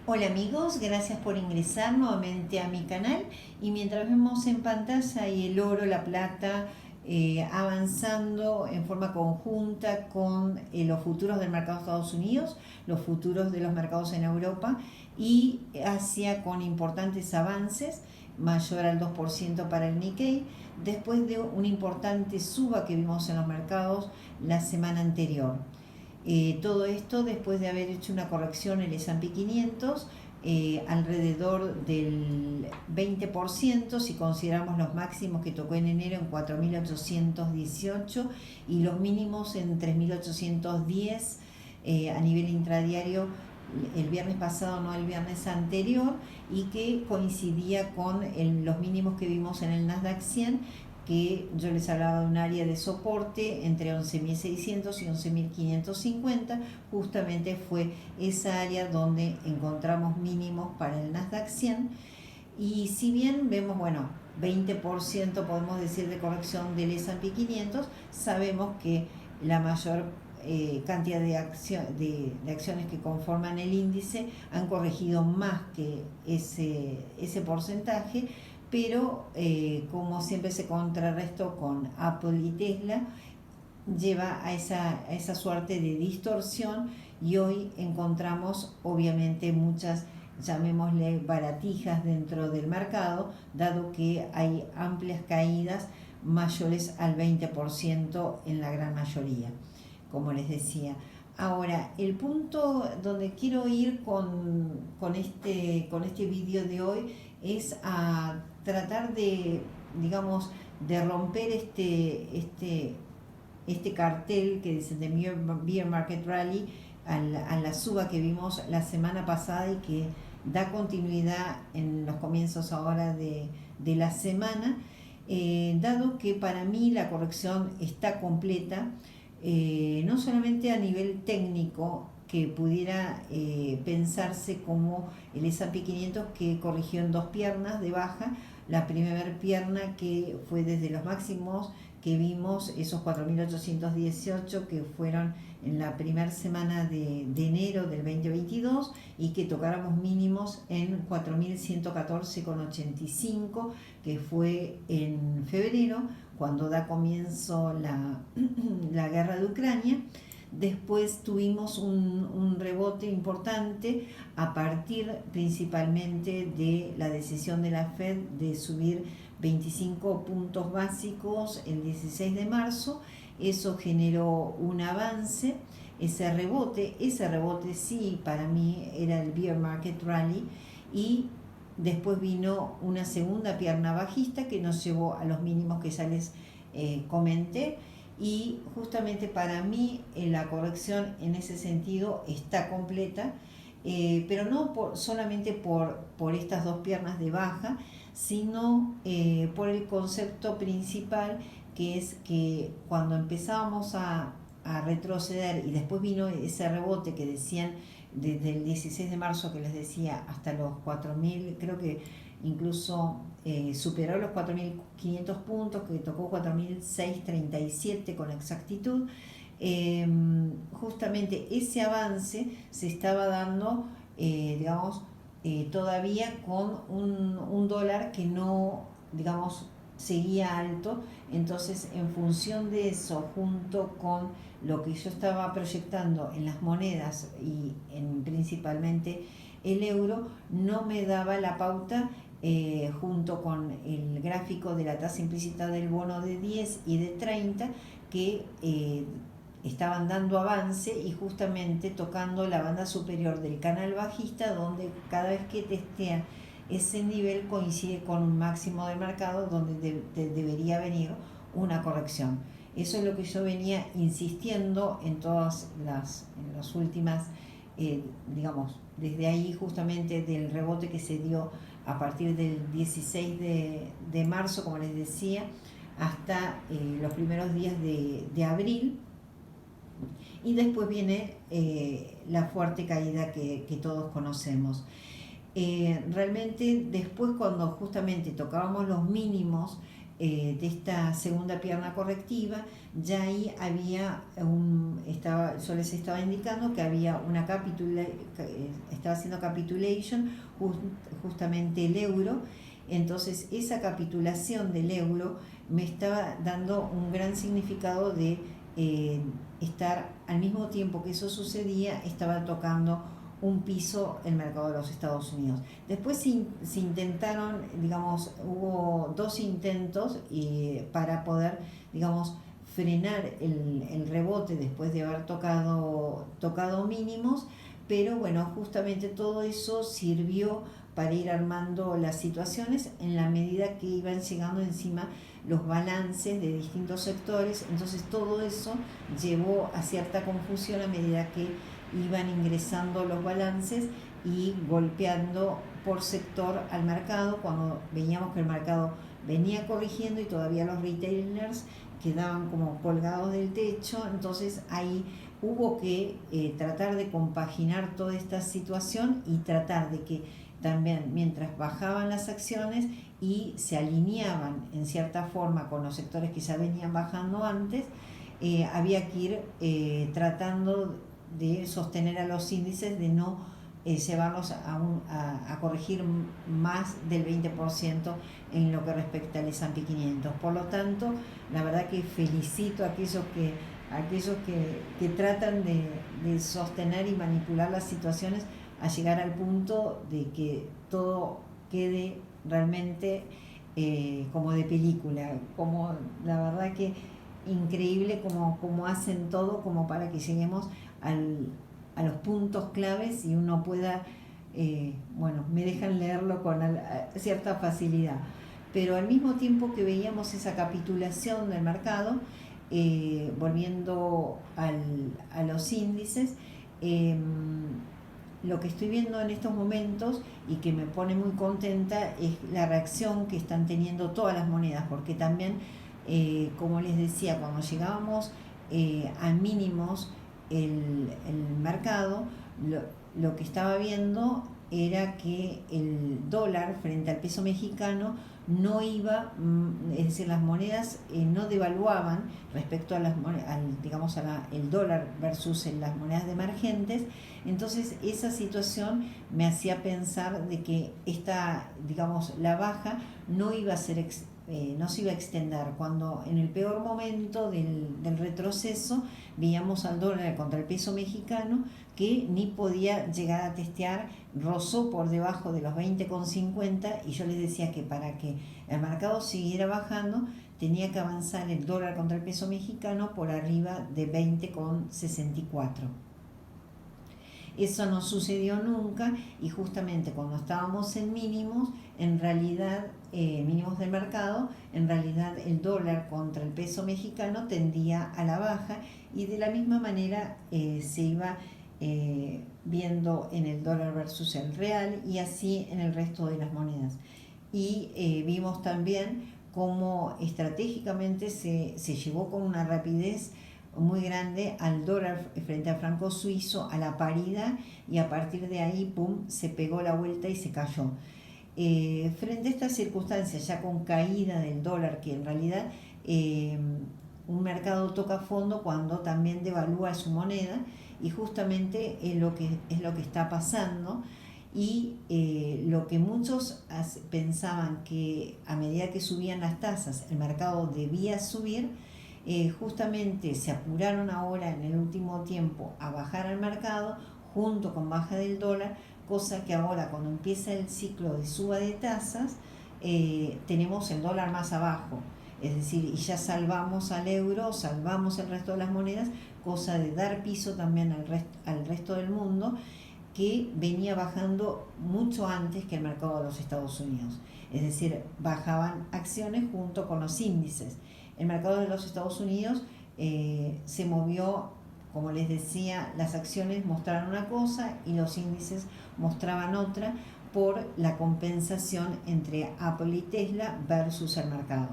Hola amigos, gracias por ingresar nuevamente a mi canal y mientras vemos en pantalla ahí el oro, la plata avanzando en forma conjunta con los futuros del mercado de Estados Unidos, los futuros de los mercados en Europa y Asia con importantes avances, mayor al 2% para el Nikkei, después de una importante suba que vimos en los mercados la semana anterior. Todo esto después de haber hecho una corrección en el S&P 500 alrededor del 20% si consideramos los máximos que tocó en enero en 4.818 y los mínimos en 3.810 a nivel intradiario el viernes pasado, no el viernes anterior, y que coincidía con los mínimos que vimos en el Nasdaq 100, que yo les hablaba de un área de soporte entre 11.600 y 11.550, justamente fue esa área donde encontramos mínimos para el Nasdaq 100. Y si bien vemos, 20% podemos decir de corrección del S&P 500, sabemos que la mayor cantidad de acciones que conforman el índice han corregido más que ese porcentaje, pero como siempre se contrarrestó con Apple y Tesla, lleva a esa suerte de distorsión y hoy encontramos obviamente muchas, llamémosle, baratijas dentro del mercado, dado que hay amplias caídas mayores al 20% en la gran mayoría, como les decía. Ahora, el punto donde quiero ir con este vídeo de hoy es a tratar de, digamos, de romper este cartel que dice The Bear Market Rally a la suba que vimos la semana pasada y que da continuidad en los comienzos ahora de la semana, dado que para mí la corrección está completa, no solamente a nivel técnico, que pudiera pensarse como el S&P 500 que corrigió en dos piernas de baja, la primera pierna que fue desde los máximos que vimos, esos 4.818 que fueron en la primera semana de enero del 2022 y que tocáramos mínimos en 4.114,85 que fue en febrero cuando da comienzo la guerra de Ucrania. Después tuvimos un rebote importante a partir principalmente de la decisión de la Fed de subir 25 puntos básicos el 16 de marzo. Eso generó un avance, ese rebote sí para mí era el Bear Market Rally, y después vino una segunda pierna bajista que nos llevó a los mínimos que ya les comenté. Y justamente para mí la corrección en ese sentido está completa, pero no solamente por estas dos piernas de baja, sino por el concepto principal, que es que cuando empezamos a retroceder y después vino ese rebote que decían desde el 16 de marzo que les decía hasta los 4.000, creo que incluso superó los 4.500 puntos, que tocó 4.637 con exactitud. Justamente ese avance se estaba dando, digamos, todavía con un dólar que no, digamos, seguía alto. Entonces, en función de eso, junto con lo que yo estaba proyectando en las monedas y principalmente el euro, no me daba la pauta, junto con el gráfico de la tasa implícita del bono de 10 y de 30, que estaban dando avance y justamente tocando la banda superior del canal bajista, donde cada vez que testean ese nivel coincide con un máximo de mercado donde debería venir una corrección. Eso es lo que yo venía insistiendo en todas en las últimas, digamos, desde ahí justamente del rebote que se dio a partir del 16 de marzo, como les decía, hasta los primeros días de abril. Y después viene la fuerte caída que todos conocemos. Realmente después, cuando justamente tocábamos los mínimos de esta segunda pierna correctiva, ya ahí yo les estaba indicando que había estaba haciendo capitulation justamente el euro. Entonces esa capitulación del euro me estaba dando un gran significado de estar al mismo tiempo que eso sucedía, estaba tocando un piso el mercado de los Estados Unidos. Después se intentaron, digamos, hubo 2 intentos para poder, digamos, frenar el rebote después de haber tocado mínimos, pero bueno, justamente todo eso sirvió para ir armando las situaciones en la medida que iban llegando encima los balances de distintos sectores. Entonces todo eso llevó a cierta confusión a medida que iban ingresando los balances y golpeando por sector al mercado, cuando veíamos que el mercado venía corrigiendo y todavía los retailers quedaban como colgados del techo. Entonces ahí hubo que tratar de compaginar toda esta situación y tratar de que también mientras bajaban las acciones y se alineaban en cierta forma con los sectores que ya venían bajando antes, había que ir tratando de sostener a los índices, de no llevarlos a corregir más del 20% en lo que respecta al S&P 500. Por lo tanto, la verdad que felicito a aquellos que tratan de sostener y manipular las situaciones a llegar al punto de que todo quede realmente como de película, como la verdad que increíble como hacen todo como para que lleguemos a los puntos claves y uno pueda, bueno, me dejan leerlo con cierta facilidad. Pero al mismo tiempo que veíamos esa capitulación del mercado, volviendo a los índices, lo que estoy viendo en estos momentos y que me pone muy contenta es la reacción que están teniendo todas las monedas, porque también, como les decía, cuando llegábamos a mínimos el mercado, lo que estaba viendo era que el dólar frente al peso mexicano no iba, es decir, las monedas no devaluaban respecto a digamos el dólar versus las monedas emergentes. Entonces esa situación me hacía pensar de que digamos, la baja no iba a ser no se iba a extender, cuando en el peor momento del retroceso veíamos al dólar contra el peso mexicano que ni podía llegar a testear, rozó por debajo de los 20,50, y yo les decía que para que el mercado siguiera bajando tenía que avanzar el dólar contra el peso mexicano por arriba de 20,64. Eso no sucedió nunca, y justamente cuando estábamos en mínimos, en realidad, mínimos del mercado, en realidad el dólar contra el peso mexicano tendía a la baja, y de la misma manera se iba viendo en el dólar versus el real, y así en el resto de las monedas. Y vimos también cómo estratégicamente se llevó con una rapidez muy grande al dólar frente al franco suizo a la paridad, y a partir de ahí, pum, se pegó la vuelta y se cayó. Frente a estas circunstancias, ya con caída del dólar, que en realidad un mercado toca fondo cuando también devalúa su moneda, y justamente es lo que está pasando. Y lo que muchos pensaban que a medida que subían las tasas el mercado debía subir, justamente se apuraron ahora en el último tiempo a bajar al mercado junto con baja del dólar, cosa que ahora, cuando empieza el ciclo de suba de tasas, tenemos el dólar más abajo, es decir, y ya salvamos al euro, salvamos el resto de las monedas, cosa de dar piso también al resto del mundo, que venía bajando mucho antes que el mercado de los Estados Unidos. Es decir, bajaban acciones junto con los índices. El mercado de los Estados Unidos se movió, como les decía, las acciones mostraron una cosa y los índices mostraban otra, por la compensación entre Apple y Tesla versus el mercado.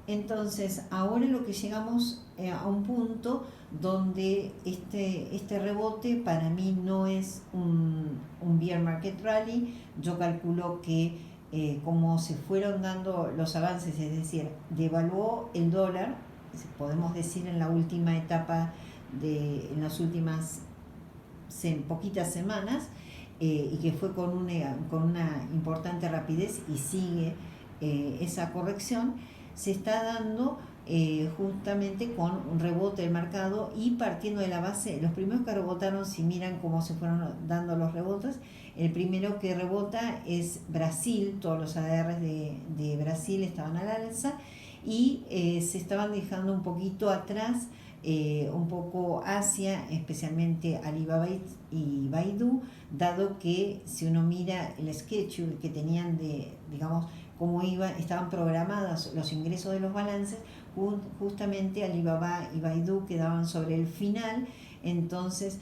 Entonces, ahora lo que llegamos a un punto donde este rebote para mí no es un bear market rally. Yo calculo que cómo se fueron dando los avances, es decir, devaluó el dólar, podemos decir en la última etapa, en las últimas poquitas semanas, y que fue con una importante rapidez y sigue esa corrección, se está dando justamente con un rebote del mercado y partiendo de la base, los primeros que rebotaron, si miran cómo se fueron dando los rebotes, el primero que rebota es Brasil, todos los ADRs de Brasil estaban al alza y se estaban dejando un poquito atrás, un poco Asia, especialmente Alibaba y Baidu, dado que si uno mira el schedule que tenían digamos, cómo estaban programados los ingresos de los balances, justamente Alibaba y Baidu quedaban sobre el final, entonces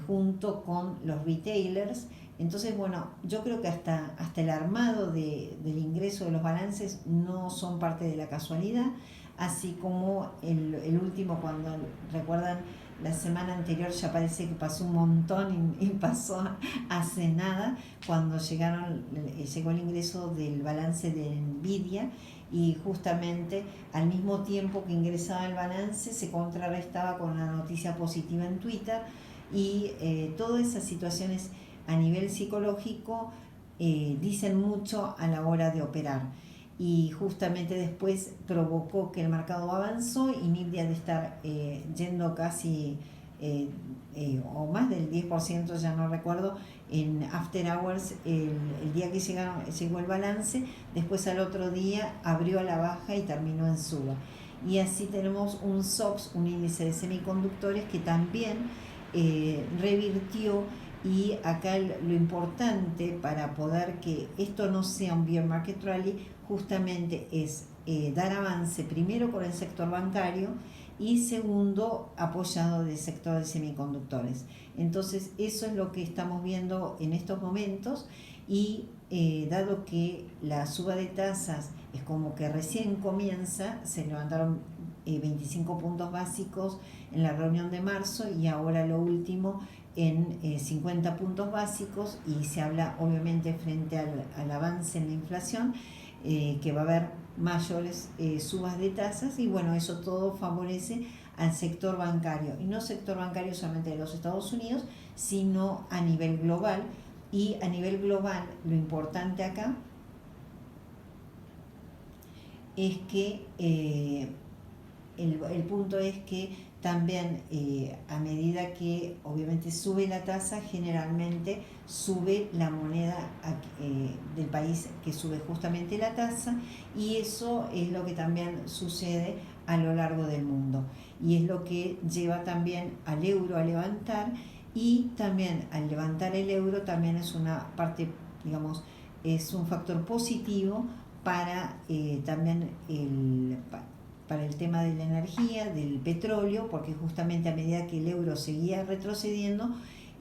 junto con los retailers. Entonces, bueno, yo creo que hasta el armado del ingreso de los balances no son parte de la casualidad, así como el último, cuando recuerdan la semana anterior, ya parece que pasó un montón y pasó hace nada, cuando llegó el ingreso del balance de Nvidia, y justamente al mismo tiempo que ingresaba el balance se contrarrestaba con una noticia positiva en Twitter, y todas esas situaciones a nivel psicológico dicen mucho a la hora de operar, y justamente después provocó que el mercado avanzó y Nvidia de estar yendo casi o más del 10%, ya no recuerdo, en after hours el día que llegó el balance, después al otro día abrió a la baja y terminó en suba. Y así tenemos un SOX, un índice de semiconductores, que también revirtió. Y acá lo importante para poder que esto no sea un bear market rally justamente es dar avance primero con el sector bancario y segundo apoyado del sector de semiconductores. Entonces eso es lo que estamos viendo en estos momentos, y dado que la suba de tasas es como que recién comienza, se levantaron 25 puntos básicos en la reunión de marzo y ahora lo último en 50 puntos básicos, y se habla obviamente frente al avance en la inflación, que va a haber mayores subas de tasas, y bueno, eso todo favorece al sector bancario, y no sector bancario solamente de los Estados Unidos, sino a nivel global. Y a nivel global lo importante acá es que el punto es que también a medida que obviamente sube la tasa, generalmente sube la moneda del país que sube justamente la tasa, y eso es lo que también sucede a lo largo del mundo, y es lo que lleva también al euro a levantar, y también al levantar el euro también es una parte, digamos, es un factor positivo para también para el tema de la energía, del petróleo, porque justamente a medida que el euro seguía retrocediendo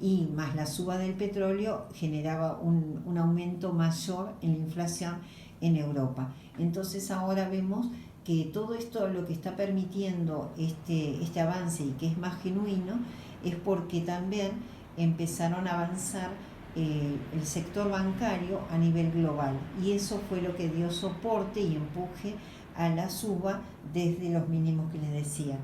y más la suba del petróleo generaba un aumento mayor en la inflación en Europa. Entonces ahora vemos que todo esto lo que está permitiendo este avance, y que es más genuino, es porque también empezaron a avanzar el sector bancario a nivel global, y eso fue lo que dio soporte y empuje a la suba desde los mínimos que les decía.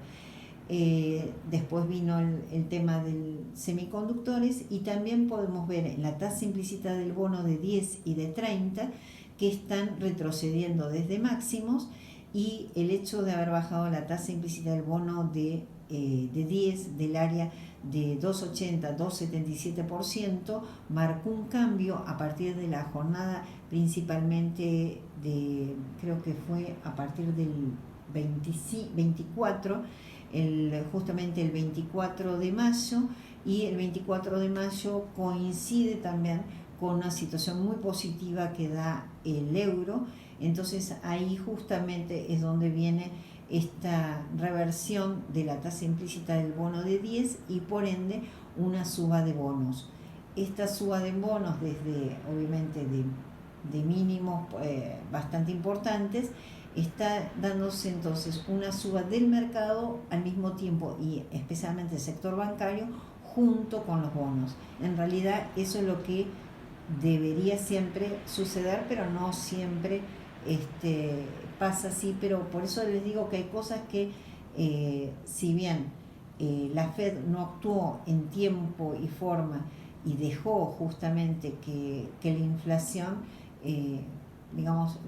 Después vino el tema de semiconductores, y también podemos ver en la tasa implícita del bono de 10 y de 30 que están retrocediendo desde máximos, y el hecho de haber bajado la tasa implícita del bono de 10 del área de 2,80, 2,77%, marcó un cambio a partir de la jornada, principalmente creo que fue a partir del 24, justamente el 24 de mayo, y el 24 de mayo coincide también con una situación muy positiva que da el euro. Entonces ahí justamente es donde viene esta reversión de la tasa implícita del bono de 10, y por ende una suba de bonos. Esta suba de bonos desde obviamente de mínimos bastante importantes, está dándose entonces una suba del mercado al mismo tiempo, y especialmente el sector bancario junto con los bonos. En realidad eso es lo que debería siempre suceder, pero no siempre pasa así. Pero por eso les digo que hay cosas que, si bien la Fed no actuó en tiempo y forma y dejó justamente que la inflación, digamos,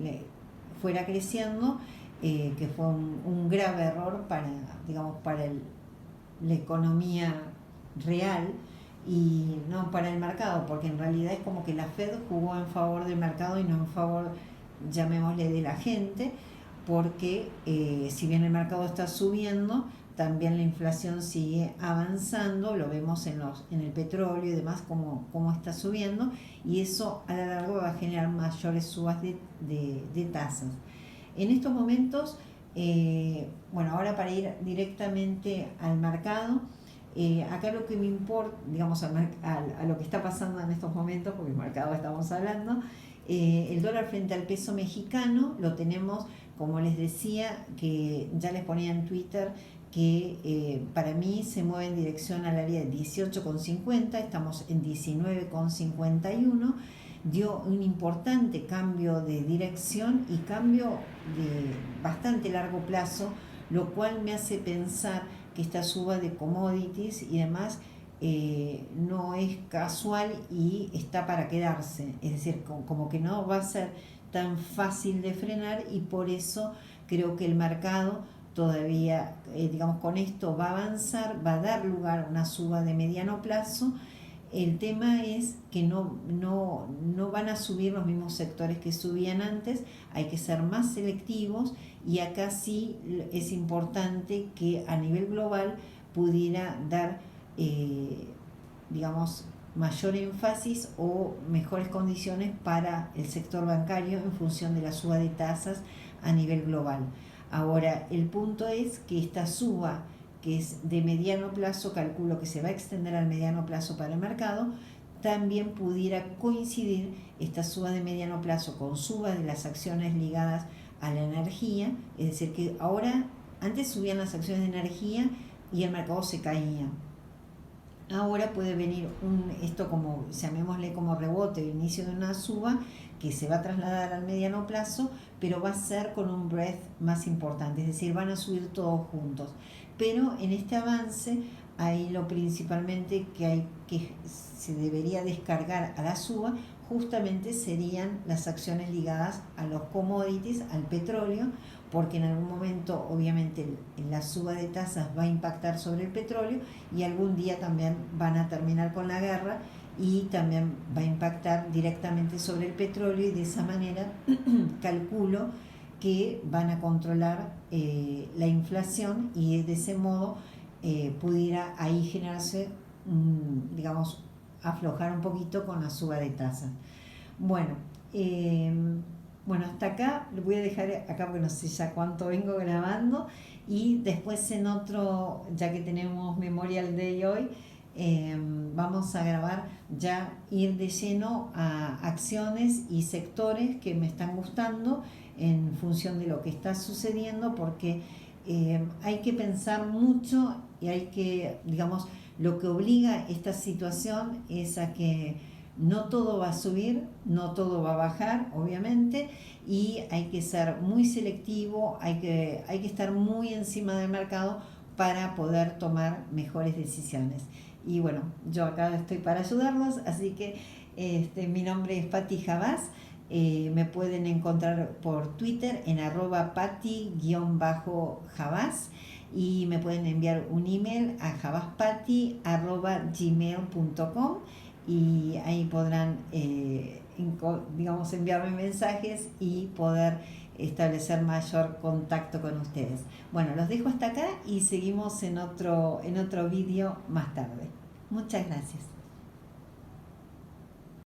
fuera creciendo, que fue un grave error para, digamos, para la economía real y no para el mercado, porque en realidad es como que la Fed jugó en favor del mercado y no en favor, llamémosle, de la gente, porque si bien el mercado está subiendo, también la inflación sigue avanzando, lo vemos en el petróleo y demás, como está subiendo, y eso a la larga va a generar mayores subas de tasas. En estos momentos, bueno, ahora para ir directamente al mercado, acá lo que me importa, digamos, a lo que está pasando en estos momentos, porque el mercado estamos hablando, el dólar frente al peso mexicano lo tenemos, como les decía, que ya les ponía en Twitter, que para mí se mueve en dirección al área de 18,50, estamos en 19,51, dio un importante cambio de dirección y cambio de bastante largo plazo, lo cual me hace pensar que esta suba de commodities y demás no es casual y está para quedarse, es decir, como que no va a ser tan fácil de frenar, y por eso creo que el mercado todavía, digamos, con esto va a avanzar, va a dar lugar a una suba de mediano plazo. El tema es que no van a subir los mismos sectores que subían antes, hay que ser más selectivos, y acá sí es importante que a nivel global pudiera dar, digamos, mayor énfasis o mejores condiciones para el sector bancario en función de la suba de tasas a nivel global. Ahora, el punto es que esta suba, que es de mediano plazo, calculo que se va a extender al mediano plazo para el mercado, también pudiera coincidir esta suba de mediano plazo con suba de las acciones ligadas a la energía, es decir, que ahora, antes subían las acciones de energía y el mercado se caía. Ahora puede venir esto como, llamémosle, como rebote, el inicio de una suba que se va a trasladar al mediano plazo, pero va a ser con un breadth más importante, es decir, van a subir todos juntos. Pero en este avance hay lo principalmente que se debería descargar a la suba, justamente serían las acciones ligadas a los commodities, al petróleo, porque en algún momento obviamente la suba de tasas va a impactar sobre el petróleo, y algún día también van a terminar con la guerra y también va a impactar directamente sobre el petróleo, y de esa manera calculo que van a controlar la inflación, y de ese modo pudiera ahí generarse, digamos, aflojar un poquito con la suba de tasas. Bueno, bueno, hasta acá, lo voy a dejar acá porque no sé ya cuánto vengo grabando, y después en otro, ya que tenemos Memorial Day hoy, vamos a grabar ya, ir de lleno a acciones y sectores que me están gustando en función de lo que está sucediendo, porque hay que pensar mucho y hay que, digamos, lo que obliga esta situación es a que no todo va a subir, no todo va a bajar, obviamente, y hay que ser muy selectivo, hay que estar muy encima del mercado para poder tomar mejores decisiones. Y bueno, yo acá estoy para ayudarlos, así que mi nombre es Patti Javás. Me pueden encontrar por Twitter en @patti_javás, y me pueden enviar un email a javaspatti@gmail.com, y ahí podrán, digamos, enviarme mensajes y poder establecer mayor contacto con ustedes. Bueno, los dejo hasta acá y seguimos en otro vídeo más tarde. Muchas gracias.